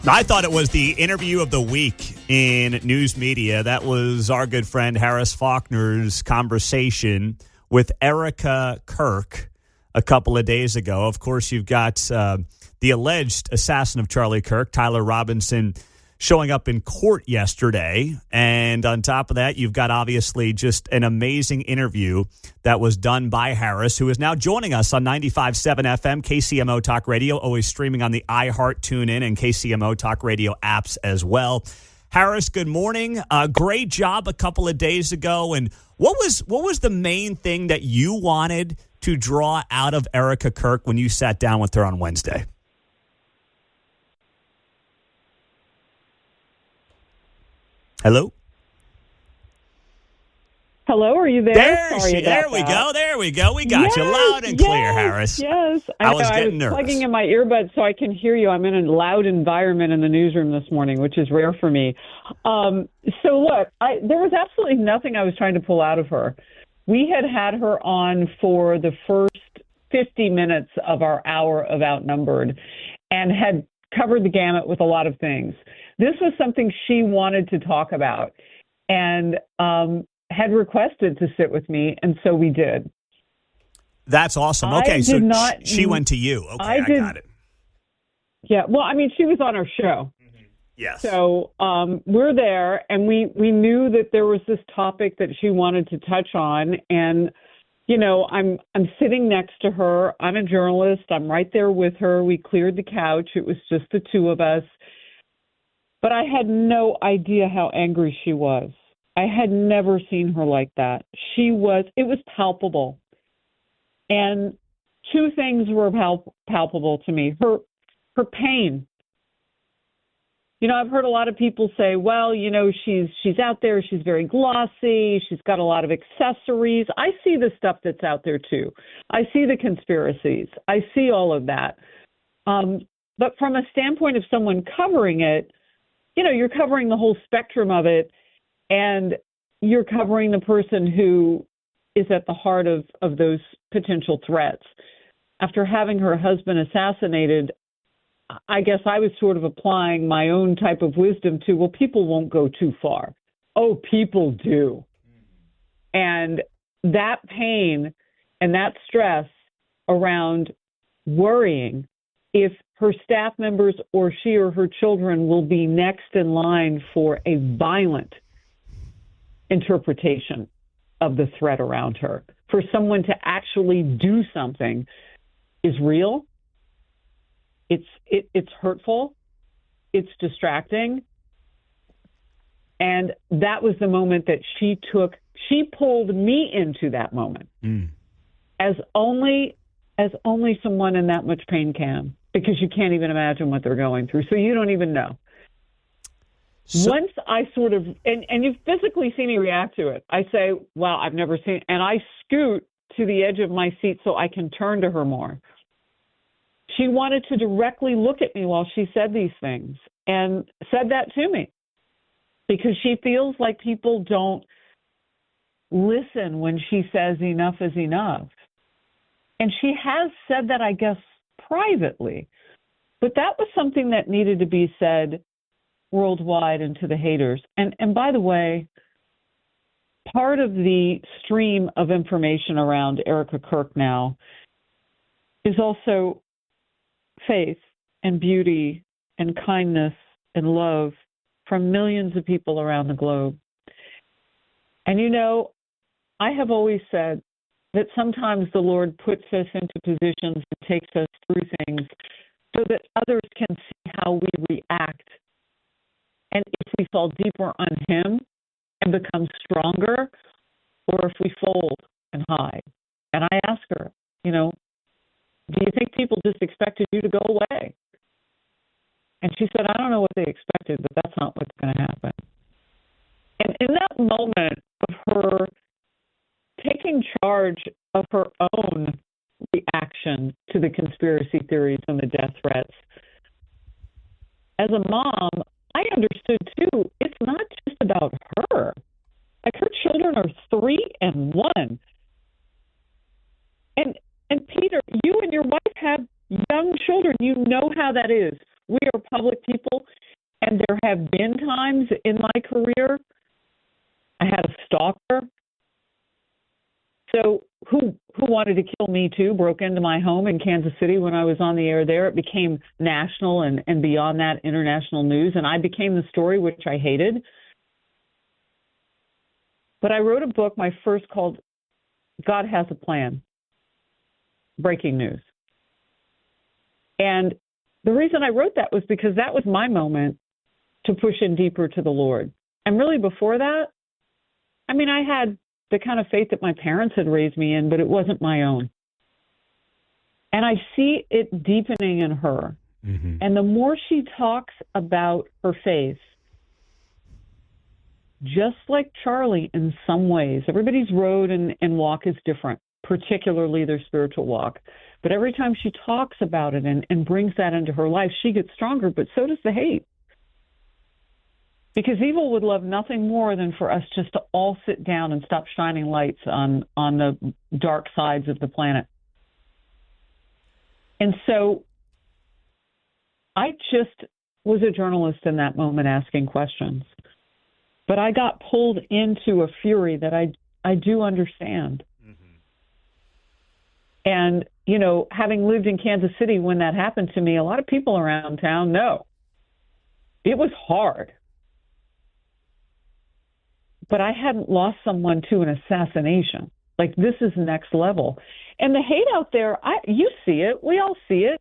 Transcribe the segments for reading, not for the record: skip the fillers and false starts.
I thought it was the interview of the week in news media. That was our good friend Harris Faulkner's conversation with Erika Kirk a couple of days ago. Of course, you've got the alleged assassin of Charlie Kirk, Tyler Robinson, showing up in court yesterday. And on top of that, you've got obviously just an amazing interview that was done by Harris, who is now joining us on 95.7 FM, KCMO Talk Radio, always streaming on the iHeart, TuneIn, and KCMO Talk Radio apps as well. Harris, good morning. Great job a couple of days ago. And what was the main thing that you wanted to draw out of Erika Kirk when you sat down with her on Wednesday? Hello? Hello, are you there? There we go. We got you loud and clear, Harris. Yes. I was getting nervous. Plugging in my earbuds so I can hear you. I'm in a loud environment in the newsroom this morning, which is rare for me. So look, there was absolutely nothing I was trying to pull out of her. We had her on for the first 50 minutes of our hour of Outnumbered and had covered the gamut with a lot of things. This was something she wanted to talk about and had requested to sit with me, and so we did. That's awesome. Okay, she went to you. Okay, I got it. Yeah, well, I mean, she was on our show. Mm-hmm. Yes. So we're there, and we knew that there was this topic that she wanted to touch on, and you know, I'm sitting next to her. I'm a journalist. I'm right there with her. We cleared the couch. It was just the two of us. But I had no idea how angry she was. I had never seen her like that. It was palpable. And two things were palpable to me. Her pain. You know, I've heard a lot of people say, well, you know, she's out there, she's very glossy, she's got a lot of accessories. I see the stuff that's out there too. I see the conspiracies. I see all of that. But from a standpoint of someone covering it, you know, you're covering the whole spectrum of it, and you're covering the person who is at the heart of those potential threats. After having her husband assassinated, I guess I was sort of applying my own type of wisdom to, well, people won't go too far. Oh, people do. And that pain and that stress around worrying if her staff members or she or her children will be next in line for a violent interpretation of the threat around her, for someone to actually do something, is real. It's hurtful. It's distracting. And that was the moment that she pulled me into that moment as only someone in that much pain can, because you can't even imagine what they're going through. So you don't even know. Once I sort of, and you've physically seen me react to it, I say, wow, I've never seen, and I scoot to the edge of my seat so I can turn to her more. She wanted to directly look at me while she said these things, and said that to me, because she feels like people don't listen when she says enough is enough. And she has said that, I guess, privately. But that was something that needed to be said worldwide and to the haters. And by the way, part of the stream of information around Erika Kirk now is also faith and beauty and kindness and love from millions of people around the globe. And you know, I have always said that sometimes the Lord puts us into positions and takes us through things so that others can see how we react. And if we fall deeper on Him and become stronger, or if we fold and hide. And I asked her, you know, do you think people just expected you to go away? And she said, I don't know what they expected, but that's not what's going to happen. And in that moment of her taking charge of her own reaction to the conspiracy theories and the death threats, as a mom, I understood too, it's not just about her. Like, her children are 3 and 1. And Peter, you and your wife have young children. You know how that is. We are public people. there have been times in my career I had a stalker. So who wanted to kill me too broke into my home in Kansas City when I was on the air there. It became national and beyond that international news, and I became the story, which I hated. But I wrote a book, my first, called God Has a Plan, Breaking News. And the reason I wrote that was because that was my moment to push in deeper to the Lord. And really before that, I mean, I had the kind of faith that my parents had raised me in, but it wasn't my own. And I see it deepening in her. Mm-hmm. And the more she talks about her faith, just like Charlie in some ways, everybody's road and walk is different, particularly their spiritual walk. But every time she talks about it and brings that into her life, she gets stronger, but so does the hate. Because evil would love nothing more than for us just to all sit down and stop shining lights on the dark sides of the planet. And so I just was a journalist in that moment asking questions. But I got pulled into a fury that I do understand. Mm-hmm. And, you know, having lived in Kansas City when that happened to me, a lot of people around town know. It was hard. But I hadn't lost someone to an assassination. Like, this is next level. And the hate out there, you see it. We all see it.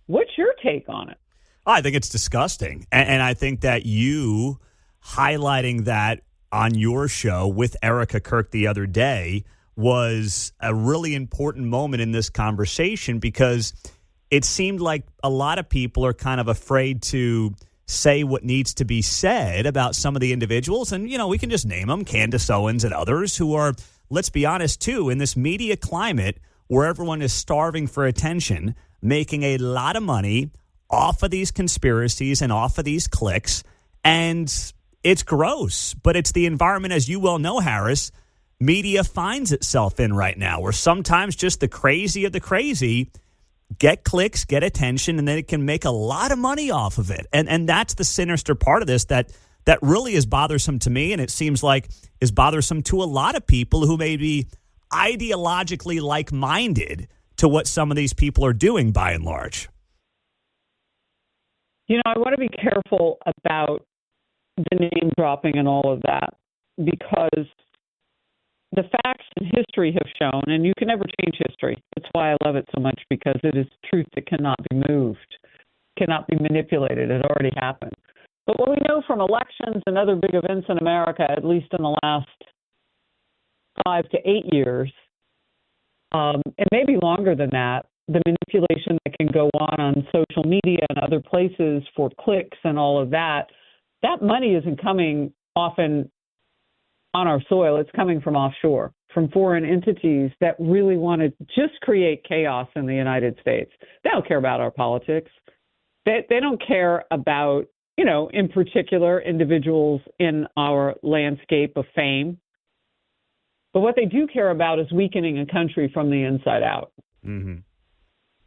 What's your take on it? I think it's disgusting. And I think that you highlighting that on your show with Erika Kirk the other day was a really important moment in this conversation, because it seemed like a lot of people are kind of afraid to say what needs to be said about some of the individuals. And, you know, we can just name them, Candace Owens and others, who are, let's be honest, too, in this media climate where everyone is starving for attention, making a lot of money off of these conspiracies and off of these clicks. And it's gross, but it's the environment, as you well know, Harris, media finds itself in right now, where sometimes just the crazy of the crazy get clicks, get attention, and then it can make a lot of money off of it. And that's the sinister part of this that really is bothersome to me, and it seems like is bothersome to a lot of people who may be ideologically like-minded to what some of these people are doing by and large. You know, I want to be careful about the name dropping and all of that, because the facts and history have shown, and you can never change history. That's why I love it so much, because it is truth that cannot be moved, cannot be manipulated. It already happened. But what we know from elections and other big events in America, at least in the last 5 to 8 years, and maybe longer than that, the manipulation that can go on social media and other places for clicks and all of that, that money isn't coming often on our soil. It's coming from offshore, from foreign entities that really want to just create chaos in the United States. They don't care about our politics. They don't care about, you know, in particular, individuals in our landscape of fame. But what they do care about is weakening a country from the inside out. Mm-hmm.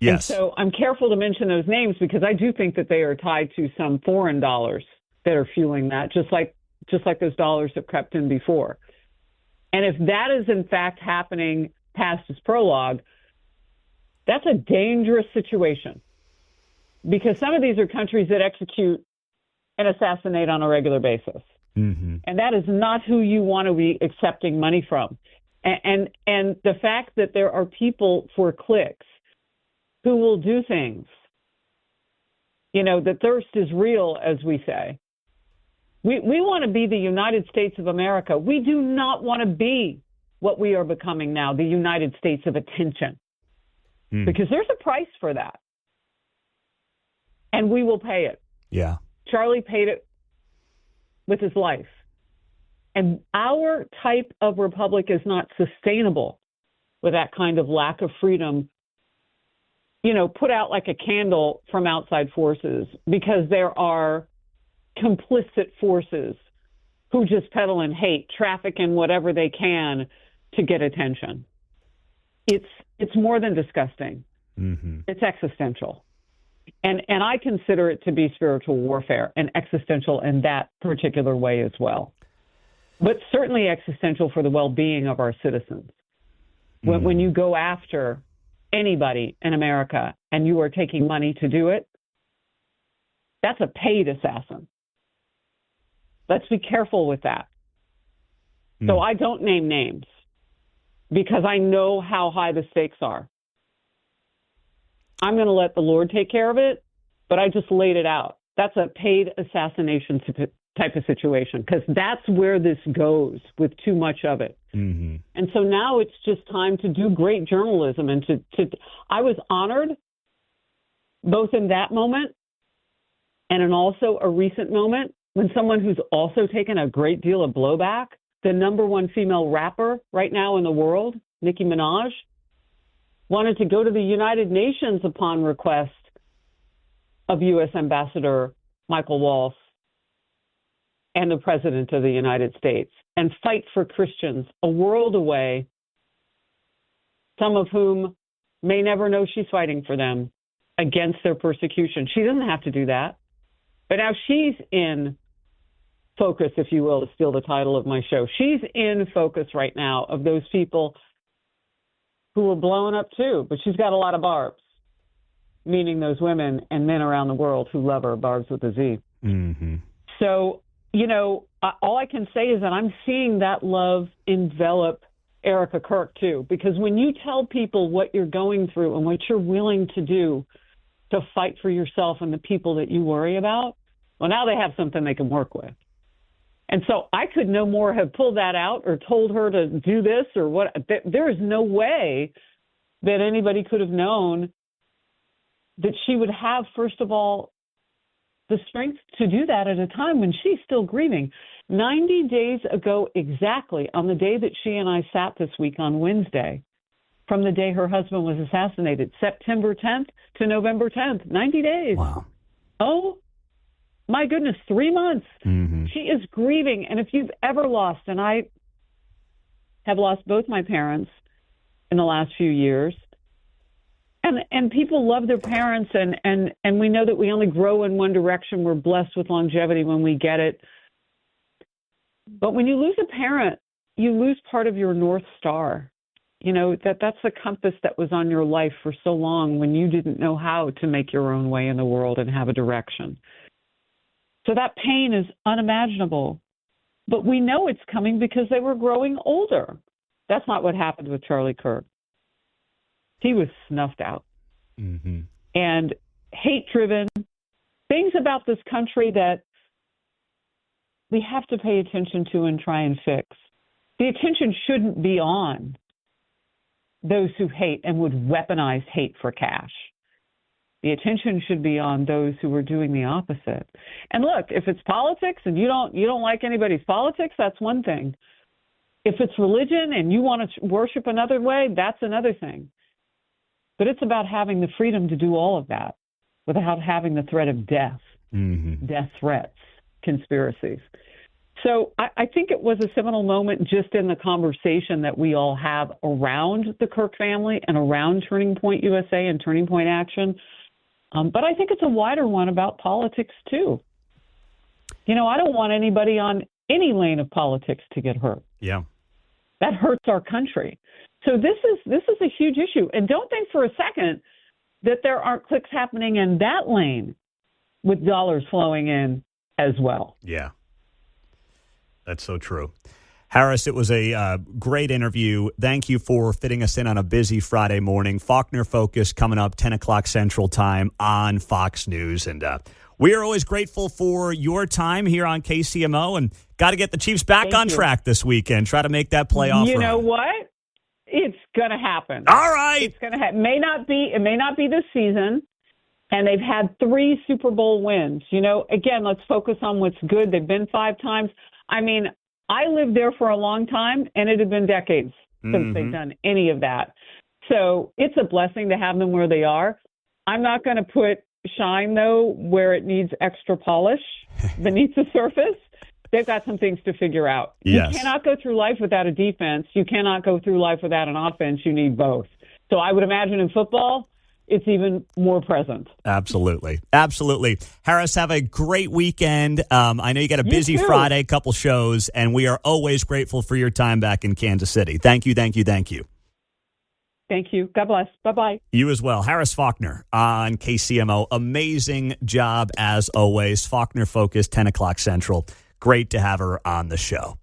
Yes. And so I'm careful to mention those names, because I do think that they are tied to some foreign dollars that are fueling that, just like those dollars have crept in before. And if that is in fact happening past its prologue, that's a dangerous situation, because some of these are countries that execute and assassinate on a regular basis. Mm-hmm. And that is not who you want to be accepting money from. And the fact that there are people for clicks who will do things, you know, the thirst is real, as we say. We want to be the United States of America. We do not want to be what we are becoming now, the United States of attention, because there's a price for that. And we will pay it. Yeah. Charlie paid it with his life. And our type of republic is not sustainable with that kind of lack of freedom, you know, put out like a candle from outside forces, because there are complicit forces who just peddle in hate, traffic in whatever they can to get attention. It's more than disgusting. Mm-hmm. It's existential. And I consider it to be spiritual warfare and existential in that particular way as well. But certainly existential for the well-being of our citizens. When you go after anybody in America and you are taking money to do it, that's a paid assassin. Let's be careful with that. So I don't name names because I know how high the stakes are. I'm going to let the Lord take care of it, but I just laid it out. That's a paid assassination type of situation because that's where this goes with too much of it. Mm-hmm. And so now it's just time to do great journalism. And I was honored both in that moment and in also a recent moment when someone who's also taken a great deal of blowback, the number one female rapper right now in the world, Nicki Minaj, wanted to go to the United Nations upon request of U.S. Ambassador Michael Waltz and the President of the United States and fight for Christians a world away, some of whom may never know she's fighting for them against their persecution. She doesn't have to do that. But now she's in focus, if you will, to steal the title of my show. She's in focus right now of those people who were blown up too, but she's got a lot of barbs, meaning those women and men around the world who love her, barbs with a Z. Mm-hmm. So, all I can say is that I'm seeing that love envelop Erika Kirk too, because when you tell people what you're going through and what you're willing to do to fight for yourself and the people that you worry about, well, now they have something they can work with. And so I could no more have pulled that out or told her to do this or what. There is no way that anybody could have known that she would have, first of all, the strength to do that at a time when she's still grieving. 90 days ago exactly, on the day that she and I sat this week on Wednesday, from the day her husband was assassinated, September 10th to November 10th, 90 days. Wow. Oh, my goodness, 3 months. Mm-hmm. She is grieving. And if you've ever lost, and I have lost both my parents in the last few years, and people love their parents, and we know that we only grow in one direction. We're blessed with longevity when we get it. But when you lose a parent, you lose part of your North Star. That's the compass that was on your life for so long when you didn't know how to make your own way in the world and have a direction. So that pain is unimaginable. But we know it's coming because they were growing older. That's not what happened with Charlie Kirk. He was snuffed out. Mm-hmm. And hate-driven, things about this country that we have to pay attention to and try and fix. The attention shouldn't be on those who hate and would weaponize hate for cash. The attention should be on those who are doing the opposite. And look, if it's politics and you don't like anybody's politics, that's one thing. If it's religion and you want to worship another way, that's another thing. But it's about having the freedom to do all of that without having the threat of death, death threats, conspiracies. So I think it was a seminal moment just in the conversation that we all have around the Kirk family and around Turning Point USA and Turning Point Action. But I think it's a wider one about politics, too. I don't want anybody on any lane of politics to get hurt. Yeah. That hurts our country. So this is a huge issue. And don't think for a second that there aren't clicks happening in that lane with dollars flowing in as well. Yeah. That's so true. Harris, it was a great interview. Thank you for fitting us in on a busy Friday morning. Faulkner Focus coming up 10 o'clock Central Time on Fox News. And we are always grateful for your time here on KCMO, and got to get the Chiefs back on track this weekend. Try to make that playoff You run. know what? It's going to happen. All right. It's going to happen. It may not be this season. And they've had 3 Super Bowl wins. Again, let's focus on what's good. They've been 5 times. I mean, I lived there for a long time, and it had been decades since they've done any of that. So it's a blessing to have them where they are. I'm not going to put shine, though, where it needs extra polish beneath the surface. They've got some things to figure out. Yes. You cannot go through life without a defense. You cannot go through life without an offense. You need both. So I would imagine in football, it's even more present. Absolutely. Absolutely. Harris, have a great weekend. I know you got a busy Friday, couple shows, and we are always grateful for your time back in Kansas City. Thank you, thank you, thank you. Thank you. God bless. Bye-bye. You as well. Harris Faulkner on KCMO. Amazing job as always. Faulkner Focus, 10 o'clock Central. Great to have her on the show.